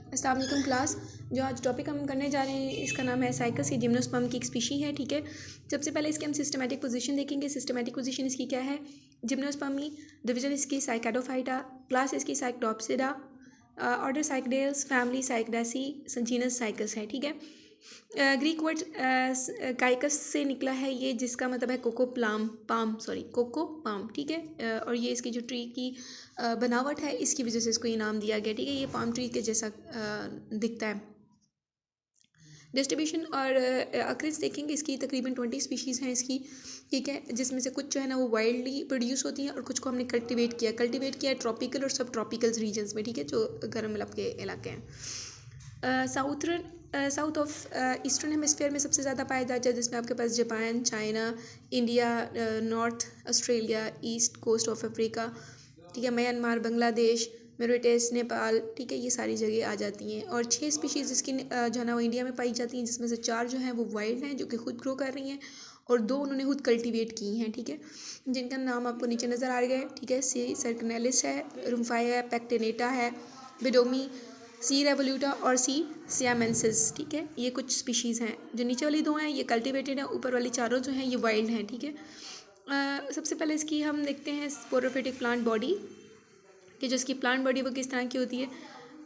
अस्सलाम वालेकुम क्लास। जो आज टॉपिक हम करने जा रहे हैं इसका नाम है साइकस। ये जिम्नोस्पर्म की एक स्पीशी है, ठीक है। सबसे पहले इसके हम सिस्टमेटिक पोजीशन देखेंगे। सिस्टमेटिक पोजीशन इसकी क्या है? जिम्नोस्पर्मी, डिवीजन इसकी साइकाडोफाइटा, क्लास इसकी cycadopsida, order cycadales, family cycadaceae, genus cycas है, ठीक है। ग्रीक वर्ड काइकस से निकला है ये, जिसका मतलब है कोको पाम, ठीक है। और ये इसकी जो ट्री की बनावट है, इसकी वजह से इसको ये नाम दिया गया, ठीक है। ये पाम ट्री के जैसा दिखता है। डिस्ट्रीब्यूशन और अक्रेंस देखेंगे इसकी, तकरीबन 20 स्पीशीज़ हैं इसकी, ठीक है। जिसमें से कुछ जो है ना वो वाइल्डली प्रोड्यूस होती हैं और कुछ को हमने कल्टिवेट किया है ट्रॉपिकल और सब ट्रॉपिकल रीजन्स में, ठीक है, जो गर्म के इलाके हैं। साउथ ऑफ ईस्टर्न हेमिस्फीयर में सबसे ज़्यादा पाया जाता है, जिसमें आपके पास Japan, China, India, north Australia, east coast of Africa, ठीक है, म्यांमार, बांग्लादेश, मॉरिशस, नेपाल, ठीक है, ये सारी जगह आ जाती हैं। और 6 स्पीशीज़ इसकी जो है ना वो इंडिया में पाई जाती हैं, जिसमें से 4 जो हैं वो वाइल्ड हैं, जो कि खुद ग्रो कर रही हैं, और 2 उन्होंने खुद कल्टीवेट की हैं, ठीक है, जिनका नाम आपको नीचे नज़र आ गया है, ठीक है। सी सर्कनेलिस है, रुम्फाया है, पेक्टेनेटा है, बिडोमी, सी रेवोल्यूटा और सी सियामेंसिस, ठीक है। ये कुछ स्पीशीज़ हैं। जो नीचे वाली 2 हैं ये कल्टीवेटेड हैं, ऊपर वाली 4 जो हैं ये वाइल्ड हैं, ठीक है। सबसे पहले इसकी हम देखते हैं स्पोरोफिटिक प्लांट बॉडी, कि जो इसकी प्लांट बॉडी वो किस तरह की होती है।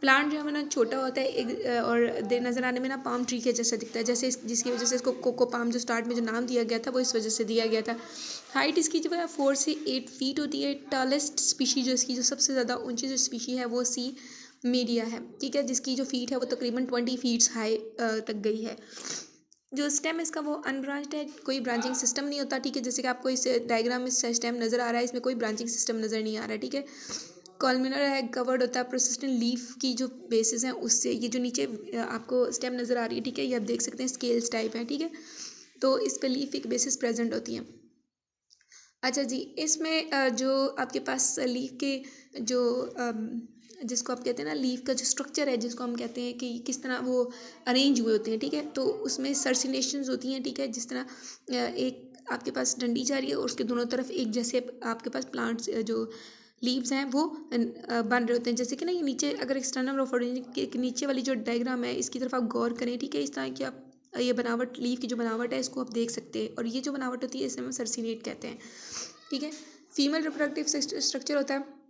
प्लांट जो है ना छोटा होता है एक और नज़र आने में ना पाम ट्री के जैसा दिखता है, जैसे जिसकी वजह से इसको कोको पाम जो स्टार्ट में जो नाम दिया गया था वो इस वजह से दिया गया था। हाइट इसकी जो है 4 से 8 फीट होती है। टॉलेस्ट स्पीशी जो इसकी जो सबसे ज़्यादा ऊंची जो स्पीशी है वो सी मीडिया है, ठीक है, जिसकी जो फीट है वो तकरीबन 20 फीट्स हाई तक गई है। जो स्टेम इसका वो अनब्रांच्ड है, कोई ब्रांचिंग सिस्टम नहीं होता, ठीक है। जैसे कि आपको इस डायग्राम में स्टेम नज़र आ रहा है, इसमें कोई ब्रांचिंग सिस्टम नज़र नहीं आ रहा है, ठीक है। कॉलमिनर है, कवर्ड होता है प्रोसिस्टेंट लीफ की जो बेसिस हैं उससे। ये जो नीचे आपको स्टेम नज़र आ रही है, ठीक है, ये आप देख सकते हैं स्केल्स टाइप है, ठीक है। तो इस पे लीफ एक बेसिस प्रेजेंट होती हैं। अच्छा जी, इसमें जो आपके पास लीफ के जो जिसको आप कहते हैं ना लीफ का जो स्ट्रक्चर है, जिसको हम कहते हैं कि किस तरह वो अरेंज हुए होते हैं, ठीक है, तो उसमें सर्सिनेशंस होती हैं, ठीक है। जिस तरह एक आपके पास डंडी जा रही है और उसके दोनों तरफ एक जैसे आपके पास प्लांट्स जो लीव्स हैं वो बन रहे होते हैं। जैसे कि ना ये नीचे अगर एक्सटर्नल मोर्फोलॉजी के नीचे वाली जो डायग्राम है इसकी तरफ आप गौर करें, ठीक है, इस तरह की आप ये बनावट लीफ की जो बनावट है इसको आप देख सकते हैं, और ये जो बनावट होती है इसे हम सर्सिनेट कहते हैं, ठीक है। फीमेल रिप्रोडक्टिव स्ट्रक्चर होता है,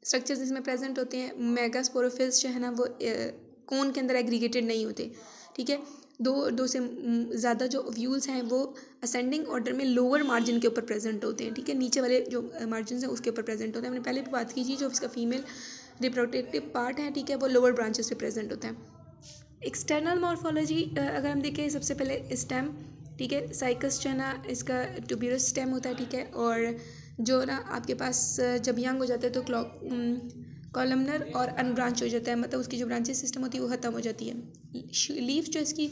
स्ट्रक्चर्स इसमें प्रेजेंट होते हैं। मेगास्पोरोफिल्स जो है ना वो कोन के अंदर एग्रीगेटेड नहीं होते, ठीक है। दो से ज़्यादा जो व्यूल्स हैं वो असेंडिंग ऑर्डर में लोअर मार्जिन के ऊपर प्रेजेंट होते हैं, ठीक है। नीचे वाले जो मार्जिन हैं उसके ऊपर प्रेजेंट होते हैं। हमने पहले भी बात की थी, जो इसका फीमेल रिप्रोडक्टिव पार्ट है, ठीक है, वो लोअर ब्रांचेस पे प्रेजेंट होता है। एक्सटर्नल मॉर्फोलॉजी अगर हम देखें, सबसे पहले स्टेम, ठीक है, साइकस जो है ना इसका ट्यूब्यूलस स्टेम होता है, ठीक है। और जो ना आपके पास जब यंग हो जाता है तो कॉलमनर और अनब्रांच हो जाता है, मतलब उसकी जो ब्रांचेस सिस्टम होती है वो ख़त्म हो जाती है। लीफ जो इसकी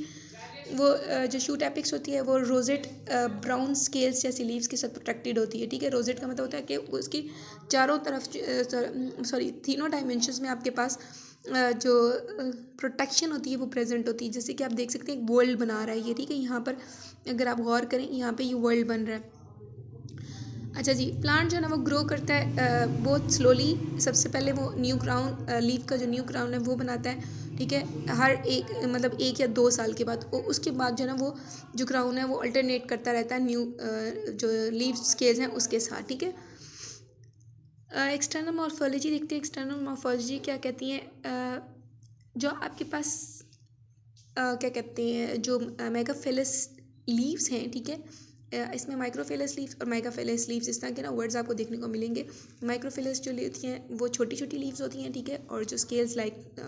वो जो शूट एपिक्स होती है वो रोजेट ब्राउन स्केल्स जैसी लीव्स के साथ प्रोटेक्टेड होती है, ठीक है। रोजेट का मतलब होता है कि उसकी चारों तरफ तीनों डायमेंशंस में आपके पास जो प्रोटेक्शन होती है वो प्रेजेंट होती है। जैसे कि आप देख सकते हैं एक वर्ल्ड बना रहा है ये, ठीक है। यहाँ पर अगर आप गौर करें यहाँ पे ये वर्ल्ड बन रहा है। अच्छा जी, प्लांट जो है ना वो ग्रो करता है बहुत स्लोली। सबसे पहले वो न्यू क्राउन लीफ का जो न्यू क्राउन है वो बनाता है, ठीक है, हर एक मतलब 1 या 2 साल के बाद। उसके बाद जो है ना वो जो क्राउन है वो अल्टरनेट करता रहता है न्यू जो लीफ स्केल्स हैं उसके साथ, ठीक है। एक्सटर्नल मॉर्फोलॉजी देखते हैं। एक्सटर्नल मॉर्फोलॉजी क्या कहती है, जो आपके पास क्या कहते हैं जो मेगाफिलस लीव्स हैं, ठीक है। इसमें माइक्रोफिलस लीव्स और मेगाफिलस लीव्स इस तरह के ना वर्ड्स आपको देखने को मिलेंगे। माइक्रोफिलस जो होती हैं वो छोटी छोटी लीव्स होती हैं, ठीक है, और जो स्केल्स लाइक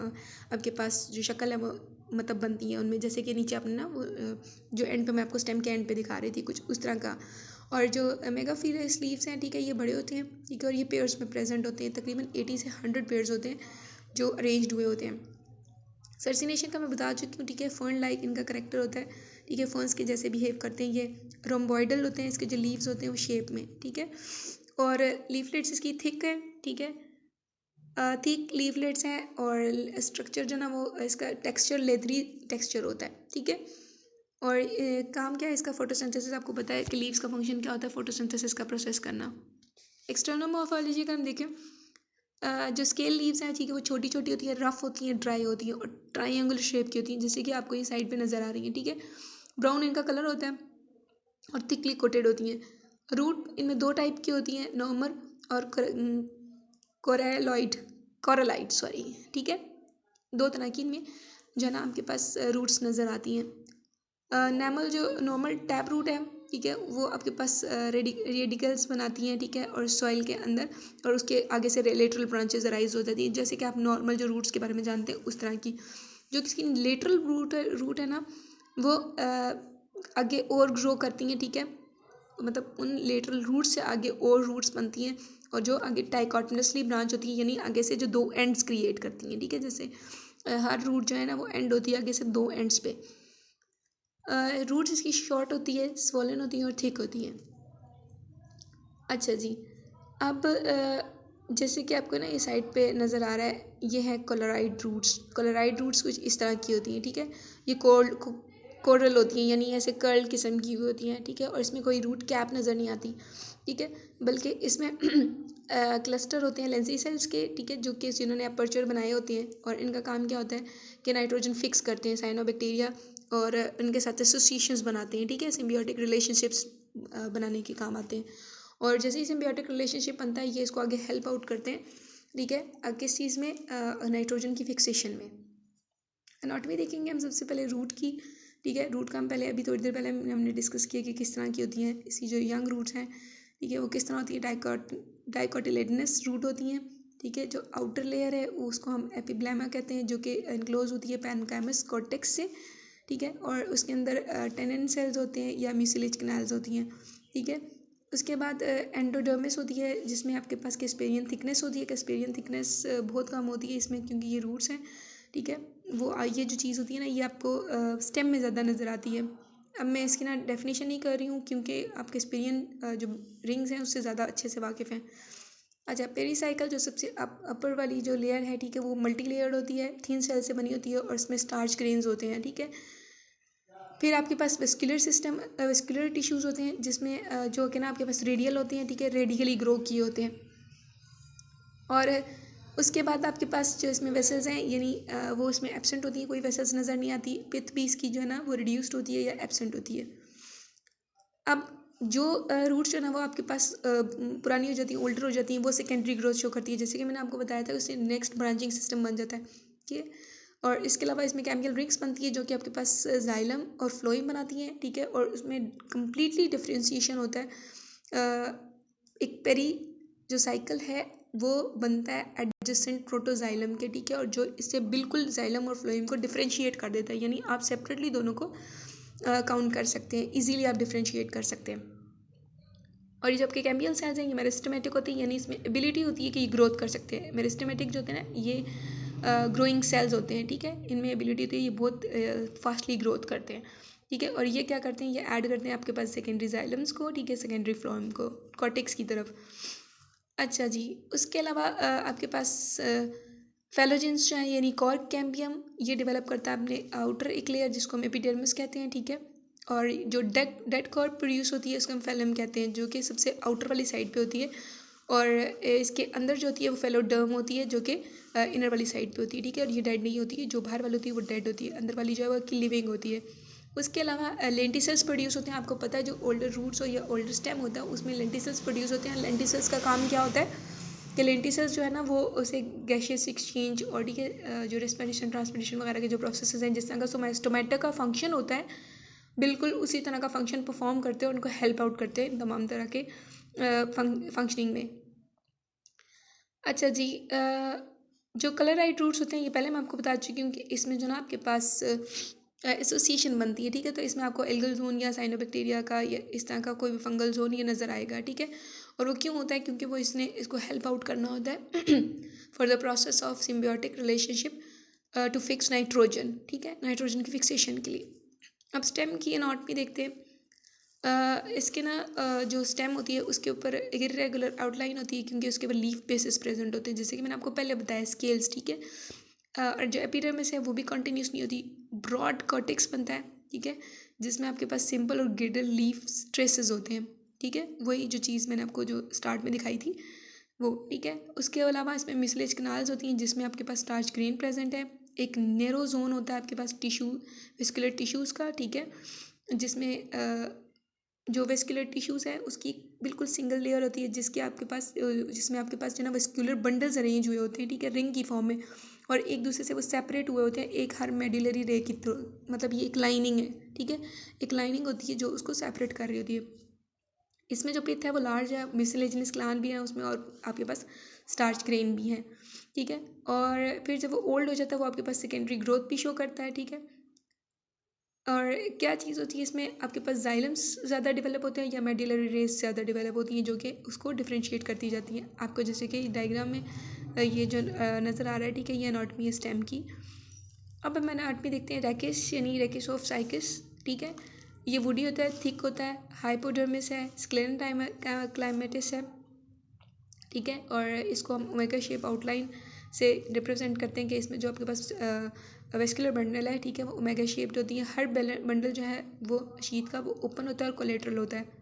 आपके पास जो शक्ल है वो मतलब बनती हैं उनमें, जैसे कि नीचे आपने ना वो जो एंड पे मैं आपको स्टेम के एंड पे दिखा रही थी कुछ उस तरह का। और जो मेगाफिलस लीव्स हैं, ठीक है, ये बड़े होते हैं, ठीक है, और ये पेयर्स में प्रेजेंट होते हैं। तकरीबन 80 से 100 पेयर्स होते हैं जो अरेंज्ड हुए होते हैं। सर्सिनेशन का मैं बता चुकी हूँ, ठीक है। फर्न लाइक इनका करेक्टर होता है, ठीक है, फर्न्स के जैसे बिहेव करते हैं। ये रोम्बॉइडल होते हैं, इसके जो लीव्स होते हैं वो शेप में, ठीक है। और लीफलेट्स इसकी थिक है, ठीक है, थिक लीफलेट्स हैं। और स्ट्रक्चर जो ना वो इसका टेक्सचर लेदरी टेक्सचर होता है, ठीक है। और काम क्या है इसका, फोटोसिंथेसिस। आपको पता है कि लीव्स का फंक्शन क्या होता है, फोटोसिंथेसिस का प्रोसेस करना। एक्सटर्नल मॉर्फोलॉजी का हम देखें जो स्केल लीव्स हैं ठीक है वो छोटी छोटी होती है, रफ होती हैं, ड्राई होती हैं और ट्राइंगुलर शेप की होती हैं, जैसे कि आपको ये साइड पे नज़र आ रही हैं। ठीक है, ब्राउन इनका कलर होता है और थिकली कोटेड होती हैं। रूट इनमें दो टाइप की होती हैं, नॉर्मल और कोरेलॉइड कोरलाइड सॉरी। ठीक है, दो तरह की इनमें जो है ना आपके पास रूट्स नज़र आती हैं। नैमल जो नॉर्मल टैप रूट है ठीक है वो आपके पास रेडिकल्स बनाती हैं ठीक है, और सॉइल के अंदर और उसके आगे से लेटरल ब्रांचेस अराइज हो जाती हैं, जैसे कि आप नॉर्मल जो रूट्स के बारे में जानते हैं उस तरह की। जो किसी लेटरल रूट है ना वो आगे और ग्रो करती हैं ठीक है, मतलब उन लेटरल रूट से आगे और रूट्स बनती हैं और जो आगे डाइकोटिनसली ब्रांच होती है, यानी आगे से जो दो एंड्स क्रिएट करती हैं। ठीक है, जैसे हर रूट जो है ना वो एंड होती है आगे से दो एंड्स पे। रूट्स इसकी शॉर्ट होती है, स्वॉलन होती है और थिक होती हैं। अच्छा जी, अब जैसे कि आपको ना ये साइड पे नज़र आ रहा है, ये है कोलोराइड रूट्स। कोलोराइड रूट्स कुछ इस तरह की होती हैं ठीक है, ये कोरल होती हैं, यानी ऐसे कर्ल किस्म की हुई होती हैं ठीक है, और इसमें कोई रूट कैप नज़र नहीं आती ठीक है, बल्कि इसमें क्लस्टर होते हैं लेंसी सेल्स के ठीक है, जो कि जिन्होंने अपर्चर बनाए होते हैं और इनका काम क्या होता है कि नाइट्रोजन फिक्स करते हैं साइनोबैक्टीरिया और उनके साथ एसोसिएशंस बनाते हैं ठीक है, सिम्बियोटिक रिलेशनशिप्स बनाने के काम आते हैं। और जैसे ही सिम्बियोटिक रिलेशनशिप बनता है ये इसको आगे हेल्प आउट करते हैं ठीक है, किस चीज़ में, नाइट्रोजन की फिक्सेशन में। एनाटॉमी देखेंगे हम सबसे पहले रूट की। ठीक है, रूट का हम पहले अभी थोड़ी देर पहले हमने डिस्कस किया कि किस तरह की होती हैं। इसकी जो यंग रूट्स हैं ठीक है वो किस तरह होती है, डाइकोटिलेडनस रूट होती हैं ठीक है। जो आउटर लेयर है उसको हम एपिब्लेमा कहते हैं, जो कि इनक्लोज होती है पैनकाइमस कॉर्टेक्स से ठीक है, और उसके अंदर टेनन सेल्स होते हैं या म्यूसिलेज कैनाल्स होती हैं ठीक है। उसके बाद एंडोडर्मिस होती है जिसमें आपके पास कैस्पेरियन थिकनेस होती है। कैस्पेरियन थिकनेस बहुत कम होती है इसमें क्योंकि ये रूट्स हैं ठीक है। वो ये जो चीज़ होती है ना ये आपको स्टेम में ज़्यादा नज़र आती है। अब मैं इसकी ना डेफिनेशन नहीं कर रही हूँ क्योंकि आप कैस्पेरियन जो रिंग्स हैं उससे ज़्यादा अच्छे से वाकिफ़ हैं। अच्छा, पेरीसाइकिल जो सबसे अपर वाली जो लेयर है ठीक है वो मल्टी लेयर्ड होती है, थिन सेल से बनी होती है और इसमें स्टार्च ग्रेन्स होते हैं ठीक है। फिर आपके पास वेस्कुलर सिस्टम, वेस्कुलर टिश्यूज़ होते हैं जिसमें जो कि ना आपके पास रेडियल होते हैं ठीक है, रेडिकली ग्रो किए होते हैं। और उसके बाद आपके पास जो इसमें वेसल्स हैं यानी वो इसमें एब्सेंट होती है, कोई वेसल्स नज़र नहीं आती। पिथ भी इसकी जो है ना वो रिड्यूस्ड होती है या एब्सेंट होती है। अब जो रूट्स जो है ना वो आपके पास पुरानी हो जाती हैं, ओल्डर हो जाती हैं, वो सेकेंडरी ग्रोथ शो करती है, जैसे कि मैंने आपको बताया था उससे नेक्स्ट ब्रांचिंग सिस्टम बन जाता है ठीक है। और इसके अलावा इसमें केमिकल रिंग्स बनती है जो कि आपके पास जाइलम और फ्लोइम बनाती हैं ठीक है, और उसमें कम्प्लीटली डिफ्रेंशिएशन होता है। एक पेरी जो साइकिल है वो बनता है एडजेसेंट प्रोटोजाइलम के ठीक है, और जो इससे बिल्कुल जाइलम और फ्लोइम को डिफ्रेंशिएट कर देता है, यानी आप सेपरेटली दोनों को काउंट कर सकते हैं, इजीली आप डिफ्रेंशिएट कर सकते हैं। और ये जो आपके कैम्बियल सेल्स हैं ये मेरिस्टेमेटिक होती है, यानी इसमें एबिलिटी होती है कि ये ग्रोथ कर सकते हैं। मेरिस्टेमेटिक जो होते हैं ना ये ग्रोइंग सेल्स होते हैं ठीक है, इनमें एबिलिटी होती है ये बहुत फास्टली ग्रोथ करते हैं ठीक है। और ये क्या करते हैं, ये ऐड करते हैं आपके पास सेकेंडरी जाइलम्स को ठीक है, सेकेंडरी फ्लोएम को कॉर्टेक्स की तरफ। अच्छा जी, उसके अलावा आपके पास फेलोजेंस जो है यानी कॉर्क कैम्बियम ये डेवलप करता है अपने आउटर एक लेयर जिसको हम एपिडर्मिस कहते हैं ठीक है। और जो डेड कॉर्क प्रोड्यूस होती है उसको हम फेलम कहते हैं, जो कि सबसे आउटर वाली साइड पे होती है। और इसके अंदर जो होती है वो फेलोडर्म होती है जो कि इनर वाली साइड पे होती है ठीक है, और ये डेड नहीं होती है, जो बाहर वाली होती है वो डेड होती है, अंदर वाली जो है वो लिविंग होती है। उसके अलावा लेंटिसल्स प्रोड्यूस होते हैं। आपको पता है जो ओल्डर रूट्स हो या ओल्डर स्टेम होता है उसमें लेंटिसल्स प्रोड्यूस होते हैं। लेंटिसल्स का काम क्या होता है कि लेंटिसल्स जो है ना वो उसे गैशियस एक्सचेंज और ठीक है जो रेस्पिरेशन ट्रांसपिरेशन वगैरह के जो प्रोसेसेस हैं जिस तरह का स्टोमेटा का फंक्शन होता है बिल्कुल उसी तरह का फंक्शन परफॉर्म करते हैं, उनको हेल्प आउट करते हैं तमाम तरह के फंक्शनिंग में। अच्छा जी, जो कलराइड रूट्स होते हैं ये पहले मैं आपको बता चुकी हूँ कि इसमें जो ना आपके पास एसोसिएशन बनती है ठीक है, तो इसमें आपको एल्गल जोन या साइनोबैक्टीरिया का या इस तरह का कोई भी फंगल जोन ये नज़र आएगा ठीक है। और वो क्यों होता है, क्योंकि वो इसको हेल्प आउट करना होता है for the process of symbiotic relationship to fix nitrogen ठीक है, नाइट्रोजन की फिक्सेशन के लिए। अब स्टेम की एनाटॉमी देखते हैं। इसके ना जो स्टेम होती है उसके ऊपर इरेगुलर आउटलाइन होती है क्योंकि उसके ऊपर लीफ बेसिस प्रेजेंट होते हैं, जैसे कि मैंने आपको पहले बताया स्केल्स ठीक है। और जो एपिडर्मिस है वो भी कंटिन्यूस नहीं होती, ब्रॉड कॉर्टेक्स बनता है ठीक है, जिसमें आपके पास सिंपल और गिडल लीफ ट्रेसेस होते हैं ठीक है। वही जो चीज़ मैंने आपको जो स्टार्ट में दिखाई थी वो, ठीक है। उसके अलावा इसमें मिसलेज कनाल्स होती हैं जिसमें आपके पास स्टार्च ग्रेन प्रेजेंट है। एक नैरो जोन होता है आपके पास टिश्यू वेस्कुलर टिश्यूज़ का, ठीक है, जिसमें जो वेस्कुलर टिश्यूज़ है उसकी बिल्कुल सिंगल लेयर होती है जिसके आपके पास जिसमें आपके पास जो है ना वेस्कुलर बंडल्स अरेंज हुए होते हैं, ठीक है, रिंग की फॉर्म में, और एक दूसरे से वो सेपरेट हुए होते हैं एक हर मेडुलरी रे की थ्रू, मतलब ये एक लाइनिंग है, ठीक है, एक लाइनिंग होती है जो उसको सेपरेट कर रही होती है। इसमें जो पिथ है वो लार्ज है, मिसलेजिनस ग्लैंड भी है उसमें, और आपके पास स्टार्च ग्रेन भी है, ठीक है। और फिर जब वो ओल्ड हो जाता है वो आपके पास सेकेंडरी ग्रोथ भी शो करता है, ठीक है। और क्या चीज़ होती है इसमें, आपके पास जाइलम्स ज़्यादा डेवलप होते हैं या मेडुलरी रेस ज़्यादा डेवलप होती हैं जो कि उसको डिफ्रेंशिएट करती जाती हैं आपको, जैसे कि डायग्राम में ये जो नज़र आ रहा है, ठीक है, ये एनाटॉमी है स्टेम की। अब हम एनाटॉमी देखते हैं। रैकिस यानी रैकिस ऑफ साइकिस, ठीक है, ये वुडी होता है, थिक होता है, हाइपोडर्मिस है, स्क्लेरन क्लाइमेटिस है, ठीक है, और इसको हम ओमेगा शेप आउटलाइन से रिप्रेजेंट करते हैं कि इसमें जो आपके पास वेस्कुलर बंडल है, ठीक है, वो ओमेगा शेप्ड होती है। हर बंडल जो है वो शीट का वो ओपन होता है और कोलेटरल होता है।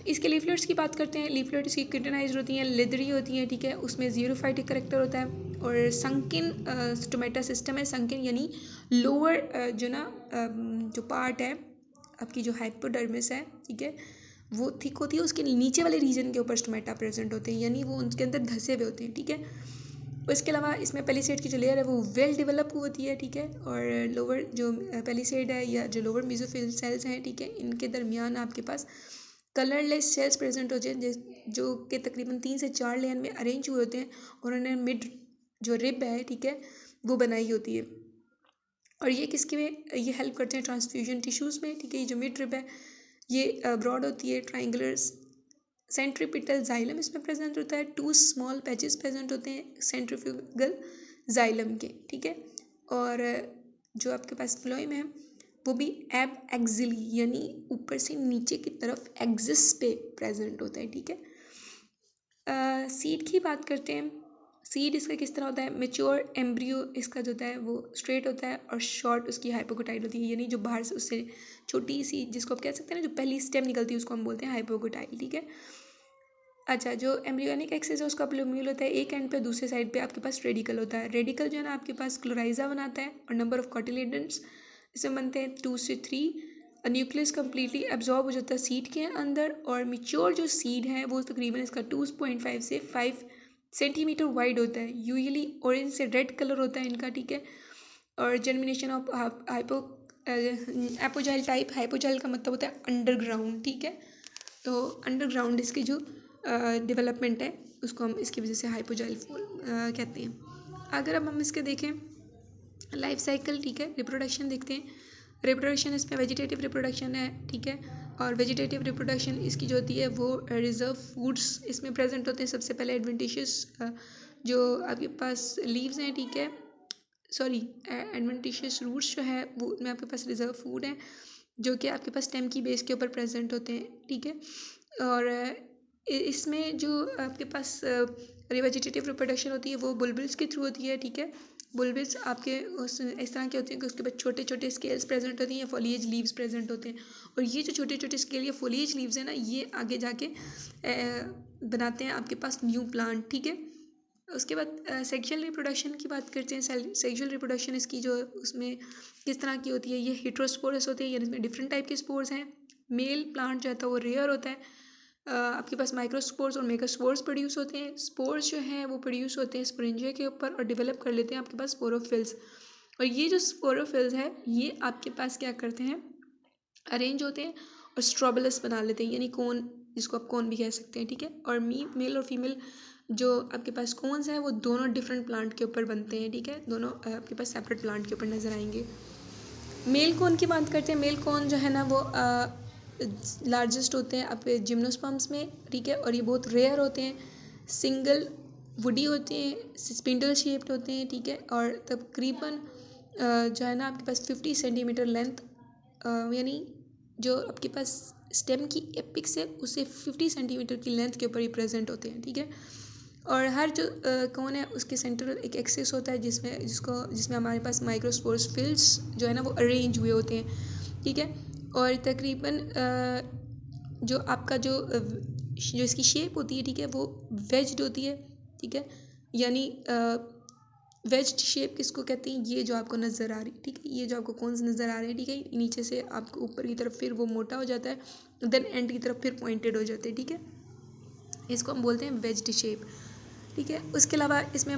इसके लीफलेट्स की बात करते हैं। लीफलेट इसकी किटनाइज होती हैं, लेदरी होती हैं, ठीक है, उसमें जीरोफाइटिक करेक्टर होता है, और संकिन स्टोमेटा सिस्टम है। संकिन यानी लोअर जो ना जो पार्ट है आपकी जो हाइपोडर्मिस है, ठीक है, वो थिक होती है, उसके नीचे वाले रीजन के ऊपर स्टोमेटा प्रेजेंट होते हैं, यानी वो उनके अंदर धसे हुए होते हैं, ठीक है। उसके अलावा इसमें पेलिसेड की जो लेयर है वो वेल डेवलप होती है, ठीक है, और लोअर जो पेलिसेड है या जो लोअर मेसोफिल सेल्स हैं, ठीक है, इनके दरमियान आपके पास कलरलेस सेल्स प्रेजेंट होते हैं जो कि तकरीबन 3 से 4 लेयर में अरेंज हुए होते हैं, और उन्होंने मिड जो रिब है, ठीक है, वो बनाई होती है। और ये किसके में ये हेल्प करते हैं, ट्रांसफ्यूजन टिश्यूज़ में, ठीक है। ये जो मिड रिब है ये ब्रॉड होती है, ट्राइंगुलर सेंट्रीपिटल जाइलम इसमें प्रेजेंट होता है, 2 स्मॉल पैचेस प्रेजेंट होते हैं सेंट्रीफ्यूगल जाइलम के, ठीक है। और जो आपके पास फ्लोएम है वो भी एब एक्सिली यानी ऊपर से नीचे की तरफ एक्सिस पे प्रेजेंट होता है, ठीक है। सीड की बात करते हैं। सीड इसका किस तरह होता है, मेच्योर एम्ब्रियो इसका जो होता है वो स्ट्रेट होता है और शॉर्ट उसकी हाइपोकोटाइल होती है, यानी जो बाहर से उससे छोटी सी जिसको आप कह सकते हैं ना जो पहली स्टेम निकलती है उसको हम बोलते हैं हाइपोकोटाइल, ठीक है। अच्छा, जो एम्ब्रियोनिक एक्सिस है उसका प्लूम्यूल होता है एक एंड पे, दूसरे साइड पे आपके पास रेडिकल होता है। रेडिकल जो है ना आपके पास क्लोराइजा बनाता है, और नंबर ऑफ कॉटिलेडन्स इसमें बनते हैं 2 से 3। न्यूक्लियस कम्प्लीटली एब्जॉर्ब हो जाता है सीड के अंदर, और मिच्योर जो सीड है वो तकरीबन इसका 2.5 से 5 सेंटीमीटर वाइड होता है, यूजुअली ऑरेंज से रेड कलर होता है इनका, ठीक है। और जर्मिनेशन ऑफ एपोजाइल टाइप, हाइपोजाइल का मतलब होता है अंडरग्राउंड, ठीक है। तो अंडरग्राउंड इसकी जो डेवलपमेंट है उसको हम इसकी वजह से हाइपोजाइल कहते हैं। अगर अब हम इसके देखें लाइफ साइकिल, ठीक है, रिप्रोडक्शन देखते हैं। रिप्रोडक्शन इसमें वेजिटेटिव रिप्रोडक्शन है, ठीक है, और वेजिटेटिव रिप्रोडक्शन इसकी जो होती है वो रिजर्व फूड्स इसमें प्रेजेंट होते हैं। सबसे पहले एडवेंटिशियस जो आपके पास लीव्स हैं, ठीक है, सॉरी एडवेंटिशियस रूट्स जो है वो में आपके पास रिजर्व फूड है जो कि आपके पास स्टेम की बेस के ऊपर प्रेजेंट होते हैं, ठीक है। और इसमें जो आपके पास वेजिटेटिव रिप्रोडक्शन होती है वो बुलबुल्स के थ्रू होती है, ठीक है। बुलबुल्स आपके उस इस तरह के होते हैं कि उसके बाद छोटे छोटे स्केल्स प्रेजेंट होती हैं, फोलिएज लीव्स प्रेजेंट होते हैं, और ये जो छोटे छोटे स्केल या फोलिएज लीव्स हैं ना ये आगे जाके बनाते हैं आपके पास न्यू प्लांट, ठीक है। उसके बाद सेक्सुअल रिप्रोडक्शन की बात करते हैं। सेक्सुअल रिप्रोडक्शन इसकी जो उसमें किस तरह की होती है, ये हेट्रोस्पोरस होती है, यानी इसमें डिफरेंट टाइप के स्पोर्स हैं। मेल प्लांट जो होता है वो रेयर होता है। आपके पास माइक्रोस्पोर्स और मेगास्पोर्स प्रोड्यूस होते हैं। स्पोर्स जो हैं वो प्रोड्यूस होते हैं स्पोरेंजिया के ऊपर और डेवलप कर लेते हैं आपके पास स्पोरोफिल्स, और ये जो स्पोरोफिल्स है ये आपके पास क्या करते हैं, अरेंज होते हैं और स्ट्रोबलस बना लेते हैं, यानी कोन, जिसको आप कोन भी कह सकते हैं, ठीक है। और मेल और फीमेल जो आपके पास कोन्स हैं वो दोनों डिफरेंट प्लांट के ऊपर बनते हैं, ठीक है, दोनों आपके पास सेपरेट प्लांट के ऊपर नजर आएंगे। मेल कोन की बात करते हैं। मेल कोन जो है ना वो लार्जेस्ट होते हैं आपके जिम्नोस्पर्म्स में, ठीक है, और ये बहुत रेयर होते हैं, सिंगल वुडी होते हैं, स्पिंडल शेप्ड होते हैं, ठीक है, और तकरीबन जो है ना आपके पास 50 सेंटीमीटर लेंथ, यानी जो आपके पास स्टेम की एपिक्स है उसे 50 सेंटीमीटर की लेंथ के ऊपर ही प्रेजेंट होते हैं, ठीक है। और हर जो कौन है उसके सेंटर एक एक्सिस होता है जिसमें हमारे पास माइक्रोस्पोर्स फिल्स जो है ना वो अरेंज हुए होते हैं, ठीक है। और तकरीबन जो आपका जो जो इसकी शेप होती है, ठीक है, वो वेज्ड होती है, ठीक है, यानी वेज्ड शेप किसको कहते हैं, ये जो आपको नज़र आ रही है, ठीक है, ये जो आपको कोन्स नज़र आ रहे हैं, ठीक है, नीचे से आपको ऊपर की तरफ फिर वो मोटा हो जाता है, देन एंड की तरफ फिर पॉइंटेड हो जाते हैं, ठीक है, इसको हम बोलते हैं वेज्ड शेप, ठीक है। उसके अलावा इसमें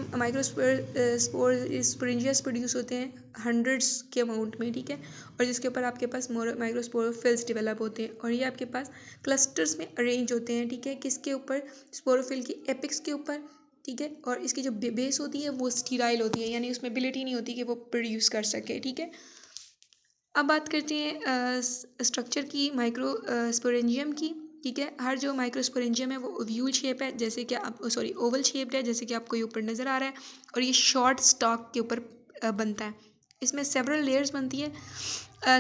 स्पोरेंजियास प्रोड्यूस होते हैं हंड्रेड्स के अमाउंट में, ठीक है, और जिसके ऊपर आपके पास माइक्रोस्पोरोफिल्स डेवलप होते हैं, और ये आपके पास क्लस्टर्स में अरेंज होते हैं, ठीक है, किसके ऊपर, स्पोरोफिल की एपिक्स के ऊपर, ठीक है, और इसकी जो बेस होती है वो स्टीराइल होती है, यानी उसमें एबिलिटी नहीं होती कि वो प्रोड्यूस कर सके, ठीक है। अब बात करते हैं स्ट्रक्चर की स्पोरेंजियम की, ठीक है। हर जो माइक्रोस्पोरेंजियम है वो ओव्यूल शेप है, जैसे कि आप ओवल शेप्ड है, जैसे कि आपको ये ऊपर नज़र आ रहा है, और ये शॉर्ट स्टॉक के ऊपर बनता है। इसमें सेवरल लेयर्स बनती है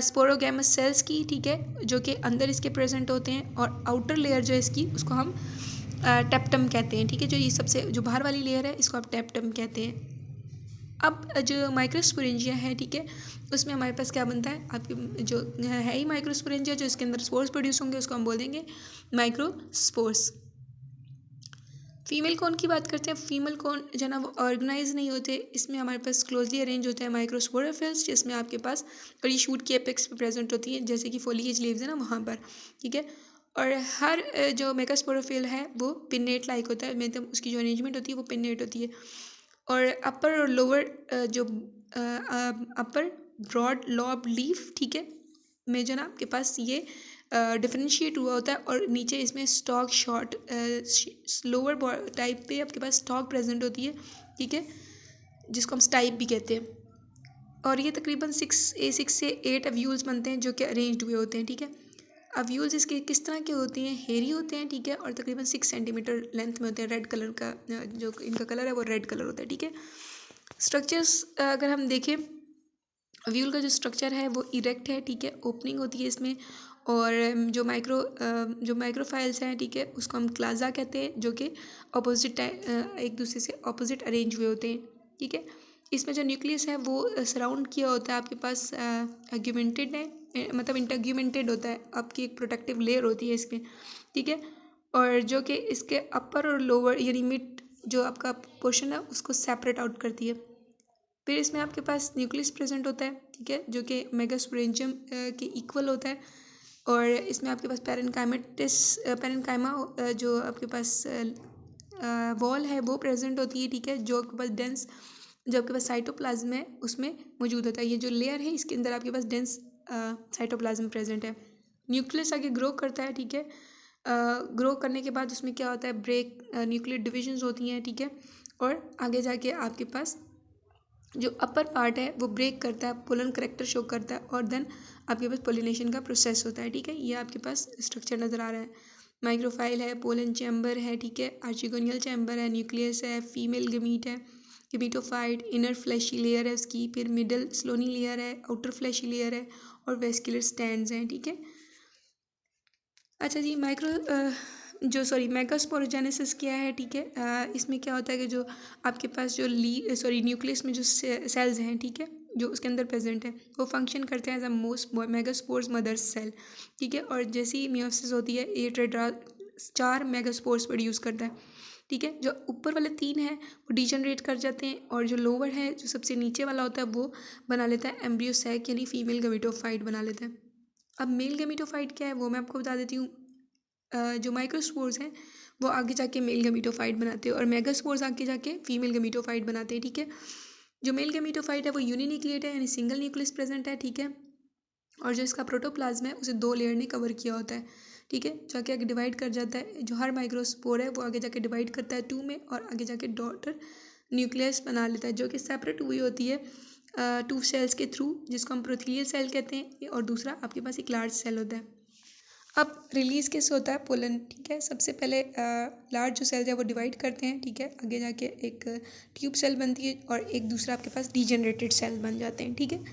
स्पोरोगैमस सेल्स की, ठीक है, जो कि अंदर इसके प्रेजेंट होते हैं, और आउटर लेयर जो है इसकी उसको हम टेप्टम कहते हैं, ठीक है, जो ये सबसे जो बाहर वाली लेयर है इसको आप टेप्टम कहते हैं। अब जो माइक्रोस्पोरेंजिया है, ठीक है, उसमें हमारे पास क्या बनता है, आपके जो है ही माइक्रोस्पोरेंजिया, जो इसके अंदर स्पोर्स प्रोड्यूस होंगे उसको हम बोल देंगे माइक्रोस्पोर्स। फीमेल कौन की बात करते हैं, फीमेल कौन जो ना वो ऑर्गेनाइज नहीं होते, इसमें हमारे पास क्लोजली अरेंज होते हैं माइक्रोस्पोरोफिल्स, जिसमें आपके पास और ये शूट के एपेक्स पे प्रेजेंट होती है, जैसे कि फोलिएज लीव्स है ना वहाँ पर, ठीक है, और हर जो मेगास्पोरोफिल है वो पिन्नेट लाइक होता है, मतलब उसकी जो अरेंजमेंट होती है वो पिन्नेट होती है, और अपर और लोअर जो अपर ब्रॉड लॉब लीफ, ठीक है, में जो ना आपके पास ये डिफरेंशिएट हुआ होता है, और नीचे इसमें स्टॉक शॉर्ट लोअर टाइप पे आपके पास स्टॉक प्रेजेंट होती है, ठीक है, जिसको हम स्टाइप भी कहते हैं, और ये तकरीबन 6 से 8 अव्यूल्स बनते हैं जो कि अरेंज्ड हुए होते हैं, ठीक है। अव्यूल्स इसके किस तरह के होते हैं, हेरी होते हैं, ठीक है, और तकरीबन 6 सेंटीमीटर लेंथ में होते हैं, रेड कलर का जो इनका कलर है वो रेड कलर होता है, ठीक है। स्ट्रक्चर्स अगर हम देखें, अव्यूल का जो स्ट्रक्चर है वो इरेक्ट है, ठीक है, ओपनिंग होती है इसमें, और जो माइक्रोफाइल्स हैं, ठीक है, उसको हम क्लाजा कहते हैं, जो कि अपोजिट एक दूसरे से अपोजिट अरेंज हुए होते हैं, ठीक है। इसमें जो न्यूक्लियस है वो सराउंड किया होता है आपके पास अग्यूमेंटेड है, मतलब इंटरग्यूमेंटेड होता है, आपकी एक प्रोटेक्टिव लेयर होती है इसमें, ठीक है, और जो कि इसके अपर और लोअर यानी मिड जो आपका पोर्शन है उसको सेपरेट आउट करती है। फिर इसमें आपके पास न्यूक्लियस प्रेजेंट होता है, ठीक है, जो कि मेगास्पोरेंजियम के इक्वल होता है, और इसमें आपके पास पैरेनकाइमा जो आपके पास वॉल है वो प्रेजेंट होती है, ठीक है, जो आपके पास डेंस जो आपके पास साइटोप्लाज्म है उसमें मौजूद होता है, ये जो लेयर है इसके अंदर आपके पास डेंस साइटोप्लाज्म प्रेजेंट है। न्यूक्लियस आगे ग्रो करता है, ठीक है, ग्रो करने के बाद उसमें क्या होता है, ब्रेक न्यूक्लियर डिविजन्स होती हैं, ठीक है, और आगे जाके आपके पास जो अपर पार्ट है वो ब्रेक करता है, पोलन करेक्टर शो करता है, और देन आपके पास पोलिनेशन का प्रोसेस होता है, ठीक है। ये आपके पास स्ट्रक्चर नज़र आ रहा है, माइक्रोफाइल है, पोलन चैम्बर है, ठीक है, आर्चिगोनियल चैम्बर है, न्यूक्लियस है, फीमेल गमीट है, गमीटोफाइट, इनर फ्लैशी लेयर है उसकी, फिर मिडल स्लोनी लेयर है, आउटर फ्लैशी लेयर है, और वेस्कुलर स्टैंड्स हैं, ठीक है। अच्छा जी, मेगास्पोरोजेनेसिस क्या है, ठीक है, इसमें क्या होता है कि जो आपके पास जो न्यूक्लियस में जो सेल्स हैं, ठीक है, जो उसके अंदर प्रेजेंट है वो फंक्शन करते हैं as a most megaspores mother cell, ठीक है, और जैसी मियोसिस होती है ये 4 मेगास्पोर्स प्रोड्यूस करता है, ठीक है, जो ऊपर वाले 3 हैं वो डिजनरेट कर जाते हैं, और जो लोअर है जो सबसे नीचे वाला होता है वो बना लेता है एम्ब्रियो सैक, यानी फीमेल गमीटोफाइट बना लेता है। अब मेल गमीटोफाइट क्या है वो मैं आपको बता देती हूँ। जो माइक्रोस्पोर्स हैं वो आगे जाके मेल गमीटोफाइट बनाते हैं, और मेगास्पोर्स आगे जाके फीमेल गमीटोफाइट बनाते हैं, ठीक है। जो मेल गमीटोफाइट है वो यूनिन्यूक्लिएट है, यानी सिंगल न्यूक्लियस प्रेजेंट है, ठीक है, और जो इसका प्रोटोप्लाज्म है उसे 2 लेयर ने कवर किया होता है, ठीक है, जो आगे डिवाइड कर जाता है, जो हर माइक्रोस्पोर है वो आगे जाके डिवाइड करता है 2 में, और आगे जाके डॉटर न्यूक्लियस बना लेता है, जो कि सेपरेट हुई होती है 2 सेल्स के थ्रू, जिसको हम प्रोथीलियल सेल कहते हैं, और दूसरा आपके पास एक लार्ज सेल होता है। अब रिलीज कैसे होता है पोलन, ठीक है, सबसे पहले लार्ज जो सेल्स है वो डिवाइड करते हैं, ठीक है, आगे जाके एक ट्यूब सेल बनती है, और एक दूसरा आपके पास डीजनरेटेड सेल बन जाते हैं, ठीक है।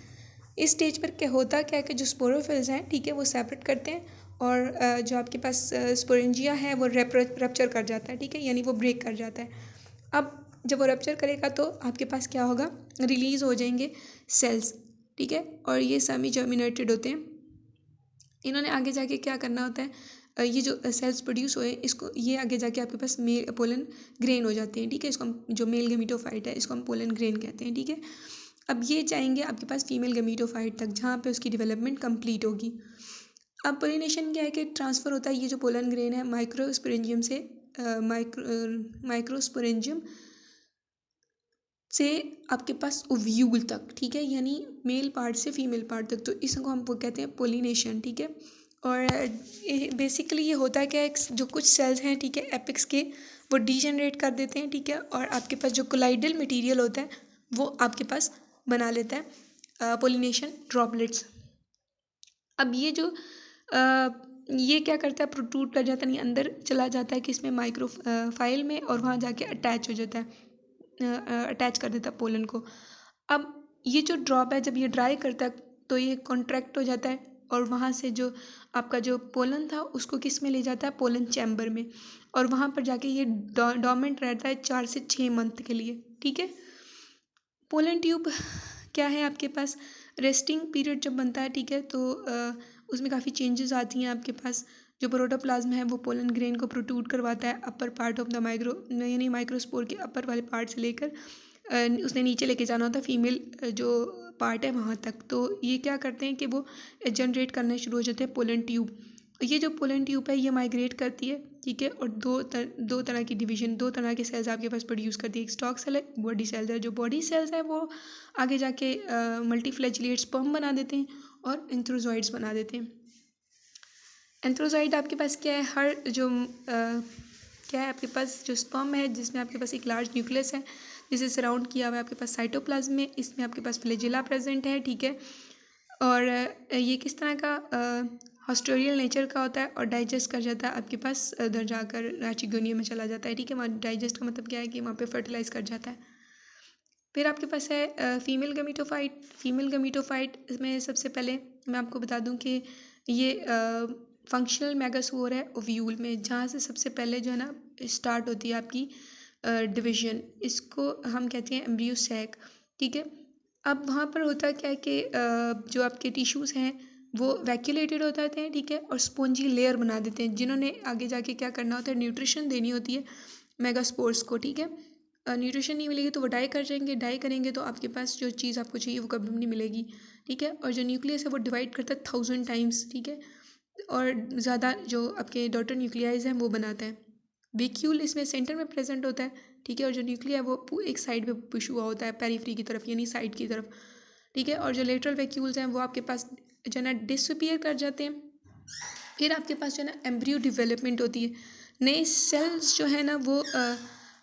इस स्टेज पर क्या होता क्या है कि जो स्पोरोफिल्स हैं, ठीक है, वो सेपरेट करते हैं, और जो आपके पास स्पोरेंजिया है वो रप्चर कर जाता है, ठीक है, यानी वो ब्रेक कर जाता है। अब जब वो रप्चर करेगा तो आपके पास क्या होगा, रिलीज हो जाएंगे सेल्स, ठीक है, और ये सेमी जर्मिनेटेड होते हैं। इन्होंने आगे जाके क्या करना होता है, ये जो सेल्स प्रोड्यूस हुए इसको ये आगे जाके आपके पास मेल पोलन ग्रेन हो जाते हैं, ठीक है। इसको हम जो मेल गमीटोफाइट है इसको हम पोलन ग्रेन कहते हैं, ठीक है। अब ये जाएंगे आपके पास फीमेल गमीटोफाइट तक जहाँ पे उसकी डेवलपमेंट कंप्लीट होगी। अब पोलिनेशन क्या है कि ट्रांसफ़र होता है ये जो पोलन ग्रेन है माइक्रोस्पोरेंजियम से माइक्रोस्पोरेंजियम से आपके पास ओव्यूल तक, ठीक है, यानी मेल पार्ट से फीमेल पार्ट तक, तो इसको हम वो कहते हैं पोलिनेशन, ठीक है। और बेसिकली ये होता है क्या, जो कुछ सेल्स हैं, ठीक है, एपिक्स के, वो डीजनरेट कर देते हैं, ठीक है, और आपके पास जो कोलाइडल मटेरियल होता है वो आपके पास बना लेता है पोलिनेशन ड्रॉपलेट्स। अब ये जो ये क्या करता है, प्रोट्रूड कर जाता है, नहीं अंदर चला जाता है कि इसमें माइक्रो फाइल में, और वहाँ जाके अटैच हो जाता है, अटैच कर देता है पोलन को। अब ये जो ड्रॉप है जब ये ड्राई करता है तो ये कॉन्ट्रैक्ट हो जाता है, और वहाँ से जो आपका जो पोलन था उसको किस में ले जाता है, पोलन चैम्बर में, और वहाँ पर जाके ये डोर्मेंट रहता है 4 से 6 मंथ के लिए, ठीक है। पोलन ट्यूब क्या है आपके पास, रेस्टिंग पीरियड जब बनता है, ठीक है, तो उसमें काफ़ी चेंजेस आती हैं आपके पास। जो प्रोटोप्लाज्म है वो पोलन ग्रेन को प्रोट्रूड करवाता है upper part of the micro यानी माइक्रोस्पोर के अपर वाले पार्ट से लेकर उसने नीचे लेके जाना होता है फीमेल जो पार्ट है वहाँ तक। तो ये क्या करते हैं कि वो जनरेट करने शुरू हो जाते हैं पोलन ट्यूब। ये जो पोलन ट्यूब है ये माइग्रेट करती है, ठीक है, और दो तरह की डिवीजन, दो तरह के सेल्स आपके पास प्रोड्यूस करती है, एक स्टॉक सेल है, बॉडी सेल्स है। जो बॉडी सेल्स है वो आगे जाके मल्टीफ्लैजिलेट स्पर्म बना देते हैं और एंथ्रोजॉइड्स बना देते हैं। एंथ्रोजॉइड आपके पास क्या है, हर जो क्या है आपके पास जो स्पर्म है जिसमें आपके पास एक लार्ज न्यूक्लियस है जिसे सराउंड किया हुआ है आपके पास साइटोप्लाज्म में, इसमें आपके पास फ्लैजिला प्रेजेंट है, ठीक है। और ये किस तरह का हॉस्टोरियल नेचर का होता है और डाइजेस्ट कर जाता है आपके पास उधर जाकर राचिगोनिया में चला जाता है, ठीक है। वहाँ डाइजेस्ट का मतलब क्या है कि वहाँ पे फर्टिलाइज कर जाता है। फिर आपके पास है फीमेल गमीटोफाइट। फीमेल गमीटोफाइट में सबसे पहले मैं आपको बता दूं कि ये फंक्शनल मेगास्पोर है ओव्यूल में, जहाँ से सबसे पहले जो है ना स्टार्ट होती है आपकी डिवीजन, इसको हम कहते हैं एम्ब्रियो सैक, ठीक है। अब वहाँ पर होता क्या है कि जो आपके टिश्यूज़ हैं वो वैक्यूलेटेड हो जाते हैं, ठीक है, और स्पॉन्जी लेयर बना देते हैं, जिन्होंने आगे जाके क्या करना होता है, न्यूट्रिशन देनी होती है मेगास्पोर्स को, ठीक है। न्यूट्रिशन नहीं मिलेगी तो वो डाई कर जाएंगे, डाई करेंगे तो आपके पास जो चीज़ आपको चाहिए वो कभी नहीं मिलेगी, ठीक है। और जो न्यूक्लियस है वो डिवाइड करता है 1000 टाइम्स, ठीक है, और ज़्यादा जो आपके डॉटर न्यूक्लियाइज हैं वो बनाता है। वेक्यूल इसमें सेंटर में प्रेजेंट होता है, ठीक है, और जो न्यूक्लिया है वो एक साइड पे पुश हुआ होता है पेरिफेरी की तरफ यानी साइड की तरफ, ठीक है। और जो लेटरल वैक्यूल्स हैं वो आपके पास जो है ना डिसअपीयर कर जाते हैं। फिर आपके पास जो है ना एम्ब्रियो डेवलपमेंट होती है, नए सेल्स जो है ना वो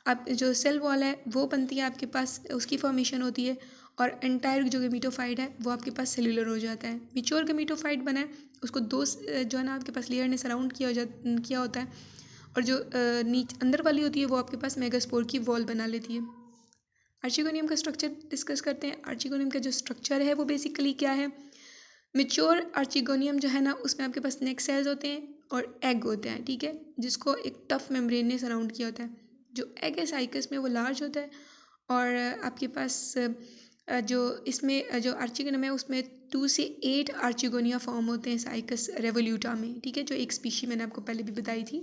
आप जो सेल वॉल है वो बनती है आपके पास, उसकी फॉर्मेशन होती है, और एंटायर जो गमीटोफाइट है वो आपके पास सेलुलर हो जाता है। मिच्योर गमीटोफाइट बना है उसको दो जो है ना आपके पास लेयर ने सराउंड किया होता है, और जो अंदर वाली होती है वो आपके पास मेगास्पोर की वॉल बना लेती है। आर्चिगोनियम का स्ट्रक्चर डिस्कस करते हैं। आर्चिगोनियम का जो स्ट्रक्चर है वो बेसिकली क्या है, मिच्योर आर्चिगोनियम जो है ना उसमें आपके पास नेक सेल्स होते हैं और एग होते हैं, ठीक है, जिसको एक टफ मेम्ब्रेन ने सराउंड किया होता है। जो एग है साइकस में वो लार्ज होता है, और आपके पास जो इसमें जो आर्चिगोनियम है उसमें 2 से 8 आर्चिगोनिया फॉर्म होते हैं साइकस रेवोल्यूटा में, ठीक है, जो एक स्पीशी मैंने आपको पहले भी बताई थी।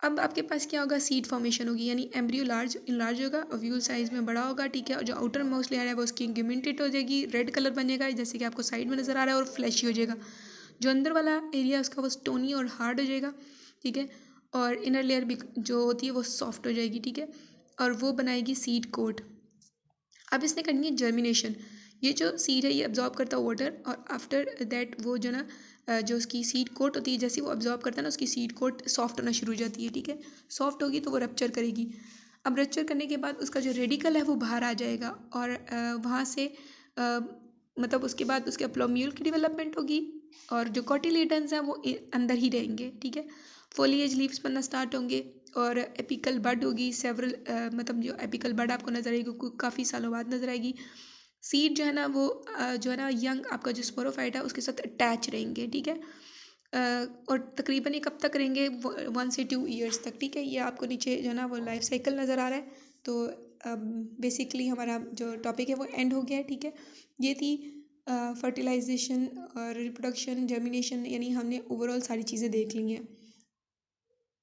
अब आपके पास क्या होगा, सीड फॉर्मेशन होगी, यानी एम्ब्रियो लार्ज होगा, ओव्यूल साइज में बड़ा होगा, ठीक है, और जो आउटर मोस्ट लेयर है वो उसकी इंगमेंटेड हो जाएगी, रेड कलर बनेगा जैसे कि आपको साइड में नज़र आ रहा है, और फ्लैशी हो जाएगा। जो अंदर वाला एरिया उसका वो स्टोनी और हार्ड हो जाएगा, ठीक है, और इनर लेयर भी जो होती है वो सॉफ्ट हो जाएगी, ठीक है, और वो बनाएगी सीड कोट। अब इसने करनी है जर्मिनेशन। ये जो सीड है ये अब्जॉर्ब करता है वाटर, और आफ्टर दैट वो जो ना जो उसकी सीड कोट होती है, जैसे वो अब्जॉर्ब करता है ना उसकी सीड कोट सॉफ्ट होना शुरू हो जाती है, ठीक है, सॉफ्ट होगी तो वो रप्चर करेगी। अब रप्चर करने के बाद उसका जो रेडिकल है वो बाहर आ जाएगा, और वहाँ से मतलब उसके बाद उसके प्लोम्यूल की डेवलपमेंट होगी, और जो कॉटिलेडन्स हैं वो अंदर ही रहेंगे, ठीक है। फोलिएज लीव्स बनना स्टार्ट होंगे, और एपिकल बड होगी सेवरल मतलब जो एपिकल बड आपको नजर आएगी काफ़ी सालों बाद नजर आएगी। सीड जो है ना वो जो है ना यंग आपका जो स्पोरोफाइट है उसके साथ अटैच रहेंगे, ठीक है, और तकरीबन ये कब तक रहेंगे, 1 से 2 ईयर्स तक, ठीक है। ये आपको नीचे जो है ना वो लाइफ साइकिल नज़र आ रहा है। तो बेसिकली हमारा जो टॉपिक है वो एंड हो गया है, ठीक है। ये थी फर्टिलाइजेशन और रिप्रोडक्शन जर्मिनेशन, यानी हमने ओवरऑल सारी चीज़ें देख ली हैं।